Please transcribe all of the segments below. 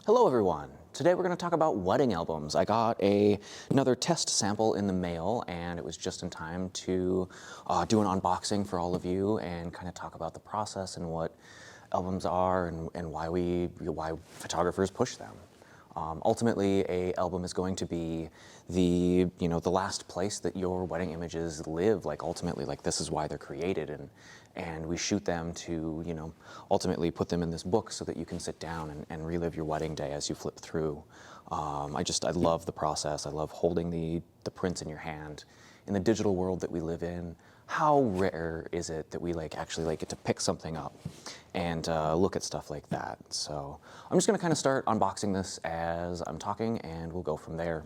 Hello everyone. Today we're going to talk about wedding albums. I got another test sample in the mail and it was just in time to do an unboxing for all of you and kind of talk about the process and what albums are and why photographers push them. Ultimately, a album is going to be the last place that your wedding images live. Like ultimately, like this is why they're created, and we shoot them to ultimately put them in this book so that you can sit down and relive your wedding day as you flip through. I love the process. I love holding the prints in your hand. In the digital world that we live in, how rare is it that we actually get to pick something up and look at stuff like that? So I'm just gonna kind of start unboxing this as I'm talking and we'll go from there.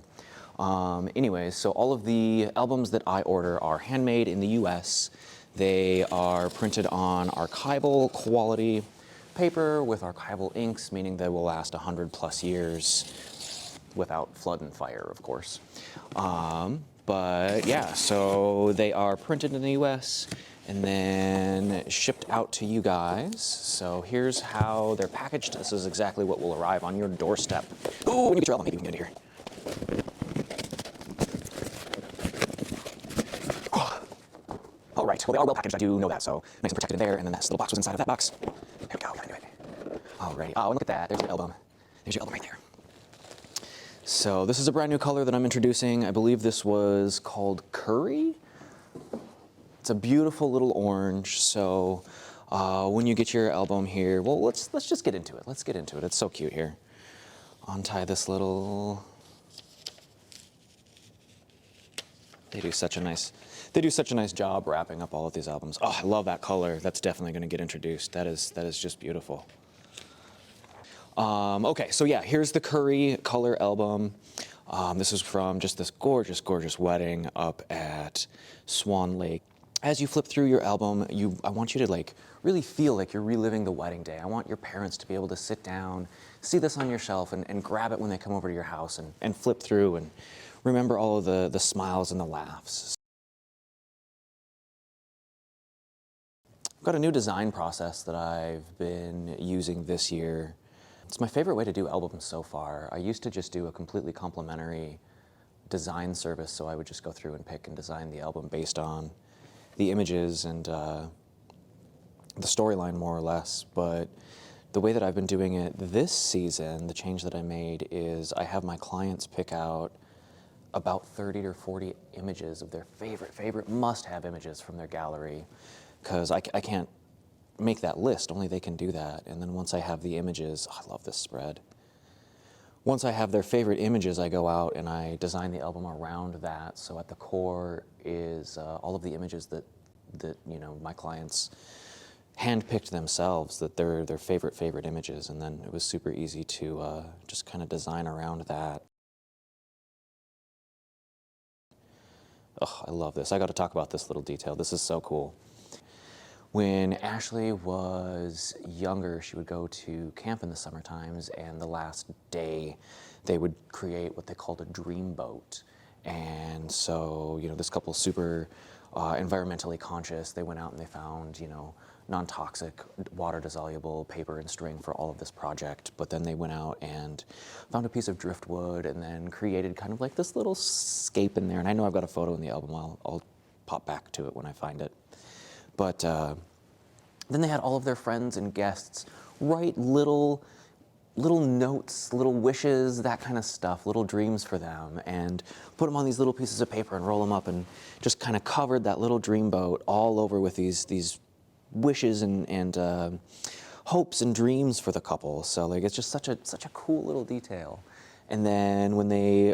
Anyways, so all of the albums that I order are handmade in the US. They are printed on archival quality paper with archival inks, meaning they will last 100+ years without flood and fire, of course. But yeah, so they are printed in the US and then shipped out to you guys. So here's how they're packaged. This is exactly what will arrive on your doorstep. Oh, when you get your album, maybe we can get it here. All right, well, they are well packaged, I do know that, so nice and protected in there, and then this little box was inside of that box. There we go, gotta do it. Alrighty, oh, and look at that, there's your album. There's your album right there. So this is a brand new color that I'm introducing. I believe this was called Curry. It's a beautiful little orange, so when you get your album here, well, let's just get into it. Let's get into it, it's so cute here. Untie this little... They do such a nice job wrapping up all of these albums. Oh, I love that color. That's definitely going to get introduced. That is just beautiful. Okay, so yeah, here's the Curry color album. This is from just this gorgeous, gorgeous wedding up at Swan Lake. As you flip through your album, I want you to really feel like you're reliving the wedding day. I want your parents to be able to sit down, see this on your shelf, and grab it when they come over to your house and flip through and remember all of the smiles and the laughs. I've got a new design process that I've been using this year. It's my favorite way to do albums so far. I used to just do a completely complimentary design service, so I would just go through and pick and design the album based on the images and the storyline, more or less. But the way that I've been doing it this season, the change that I made is I have my clients pick out about 30 or 40 images of their favorite must-have images from their gallery, because I can't make that list, only they can do that. And then once I have the images, oh, I love this spread. Once I have their favorite images, I go out and I design the album around that. So at the core is all of the images that my clients handpicked themselves, that they're their favorite images. And then it was super easy to just kind of design around that. Oh, I love this. I got to talk about this little detail. This is so cool. When Ashley was younger, she would go to camp in the summer times, and the last day they would create what they called a dream boat. And so, this couple's super environmentally conscious. They went out and they found, non-toxic, water-dissoluble paper and string for all of this project. But then they went out and found a piece of driftwood and then created kind of like this little scape in there. And I know I've got a photo in the album. I'll pop back to it when I find it. But then they had all of their friends and guests write little notes, little wishes, that kind of stuff, little dreams for them, and put them on these little pieces of paper and roll them up, and just kind of covered that little dream boat all over with these wishes and hopes and dreams for the couple. So it's just such a cool little detail. And then when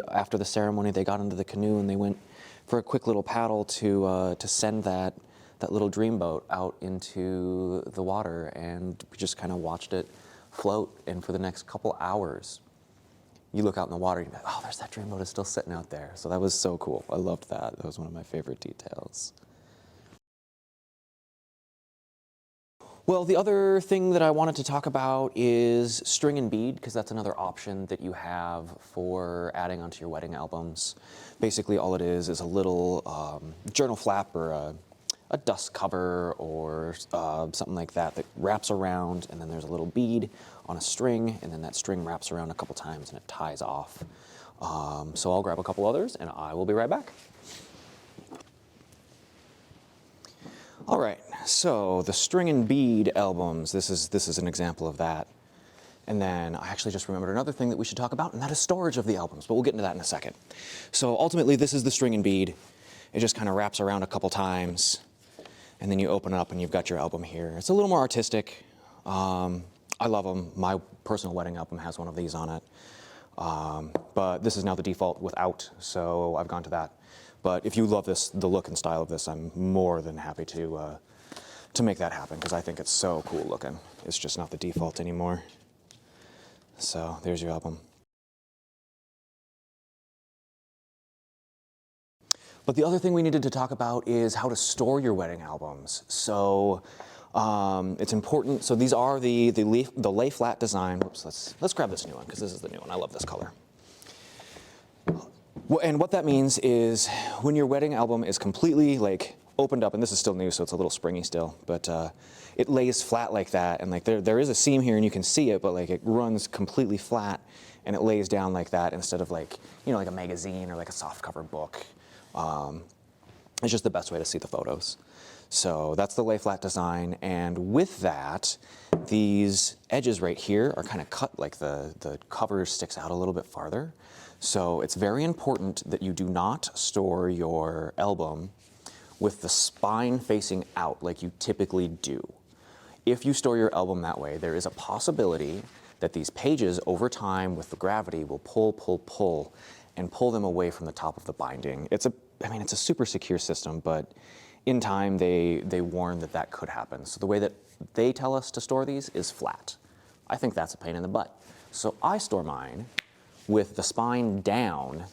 after the ceremony, they got into the canoe and they went for a quick little paddle to send that little dream boat out into the water, and we just kind of watched it float. And for the next couple hours, you look out in the water and you're like, oh, there's that dream boat, it's still sitting out there. So that was so cool. I loved that. That was one of my favorite details. Well, the other thing that I wanted to talk about is string and bead, because that's another option that you have for adding onto your wedding albums. Basically, all it is a little journal flap or a dust cover or something like that that wraps around, and then there's a little bead on a string, and then that string wraps around a couple times and it ties off. So I'll grab a couple others and I will be right back. All right, so the string and bead albums, this is an example of that. And then I actually just remembered another thing that we should talk about, and that is storage of the albums, but we'll get into that in a second. So ultimately, this is the string and bead. It just kind of wraps around a couple times, and then you open it up and you've got your album here. It's a little more artistic. I love them. My personal wedding album has one of these on it. But this is now the default without, so I've gone to that. But if you love this, the look and style of this, I'm more than happy to make that happen, because I think it's so cool looking. It's just not the default anymore. So there's your album. But the other thing we needed to talk about is how to store your wedding albums. So it's important. So these are the lay flat design. Whoops, let's grab this new one, because this is the new one. I love this color. And what that means is when your wedding album is completely like opened up, and this is still new, so it's a little springy still, but it lays flat like that, and like there is a seam here and you can see it, but like it runs completely flat and it lays down like that instead of like, you know, like a magazine or like a soft cover book. It's just the best way to see the photos. So that's the lay flat design, and with that, these edges right here are kind of cut, like the cover sticks out a little bit farther. So it's very important that you do not store your album with the spine facing out like you typically do. If you store your album that way, there is a possibility that these pages over time with the gravity will pull, and pull them away from the top of the binding. It's a super secure system, but in time they warn that that could happen. So the way that they tell us to store these is flat. I think that's a pain in the butt. So I store mine with the spine down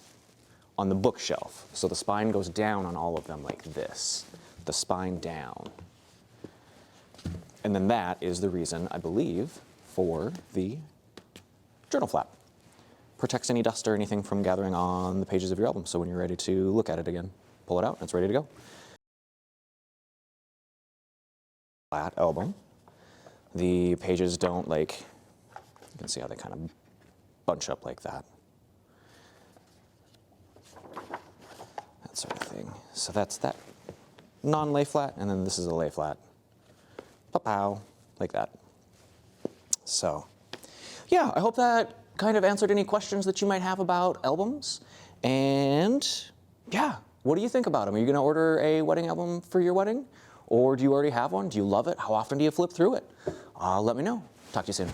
on the bookshelf. So the spine goes down on all of them like this, the spine down. And then that is the reason, I believe, for the journal flap. Protects any dust or anything from gathering on the pages of your album. So when you're ready to look at it again, pull it out and it's ready to go. Flat album. The pages don't like, you can see how they kind of bunch up like that. That sort of thing. So that's that non-lay flat, and then this is a lay flat. Pa-pow, like that. So, yeah, I hope that kind of answered any questions that you might have about albums. And yeah, what do you think about them? Are you gonna order a wedding album for your wedding? Or do you already have one? Do you love it? How often do you flip through it? Let me know. Talk to you soon.